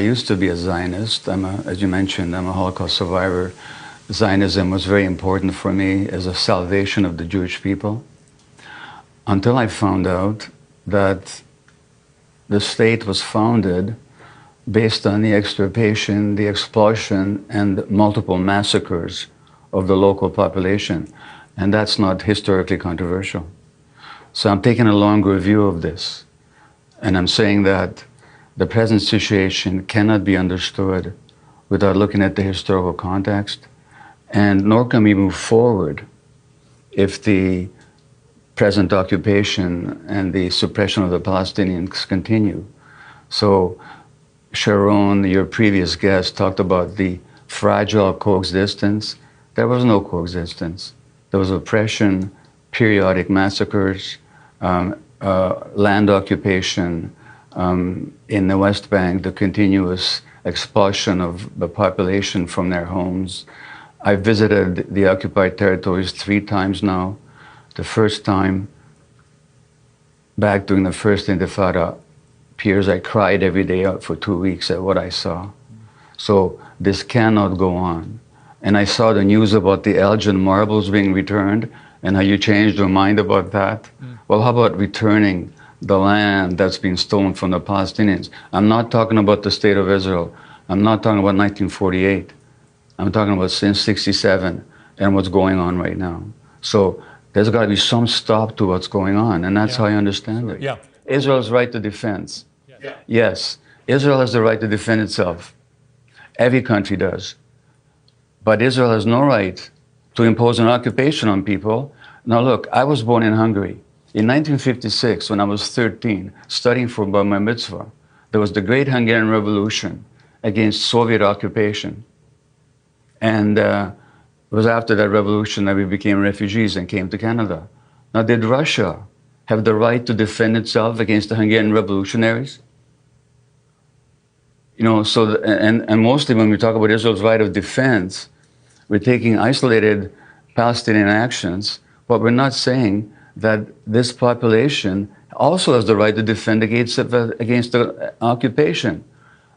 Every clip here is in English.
I used to be a Zionist. As you mentioned, I'm a Holocaust survivor. Zionism was very important for me as a salvation of the Jewish people, until I found out that the state was founded based on the extirpation, the expulsion, and multiple massacres of the local population. And that's not historically controversial. So I'm taking a longer view of this. And I'm saying that the present situation cannot be understood without looking at the historical context, and nor can we move forward if the present occupation and the suppression of the Palestinians continue. So Sharon, your previous guest, talked about the fragile coexistence. There was no coexistence. There was oppression, periodic massacres, land occupation, in the West Bank, the continuous expulsion of the population from their homes. I visited the occupied territories 3 times now. The first time, back during the first Intifada, Piers, I cried every day for 2 weeks at what I saw. So this cannot go on. And I saw the news about the Elgin marbles being returned, and how you changed your mind about that. Well, how about returning the land that's been stolen from the Palestinians? I'm not talking about the state of Israel. I'm not talking about 1948. I'm talking about since 67 and what's going on right now. So there's got to be some stop to what's going on, and that's how I understand it. Yeah. Israel's right to defense. Yes, Israel has the right to defend itself. Every country does. But Israel has no right to impose an occupation on people. Now look, I was born in Hungary. In 1956, when I was 13, studying for Bar Mitzvah, there was the Great Hungarian Revolution against Soviet occupation. And it was after that revolution that we became refugees and came to Canada. Now, did Russia have the right to defend itself against the Hungarian revolutionaries? You know, so, and mostly when we talk about Israel's right of defense, we're taking isolated Palestinian actions, but we're not saying that this population also has the right to defend against the occupation.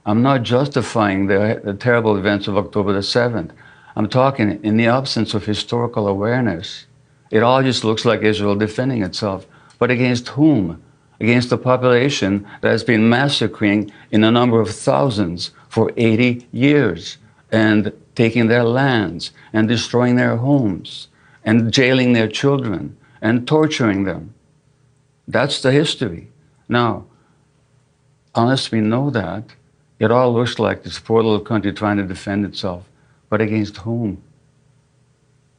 I'm not justifying the terrible events of October the 7th. I'm talking in the absence of historical awareness. It all just looks like Israel defending itself. But against whom? Against the population that has been massacring in the number of thousands for 80 years and taking their lands and destroying their homes and jailing their children and torturing them. That's the history. Now, unless we know that, it all looks like this poor little country trying to defend itself. But against whom?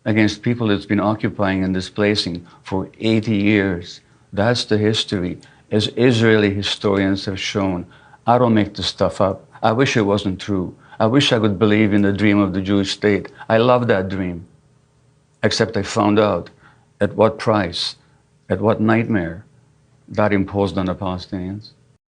Against people it's been occupying and displacing for 80 years. That's the history, as Israeli historians have shown. I don't make this stuff up. I wish it wasn't true. I wish I could believe in the dream of the Jewish state. I love that dream. Except I found out at what price, at what nightmare that imposed on the Palestinians.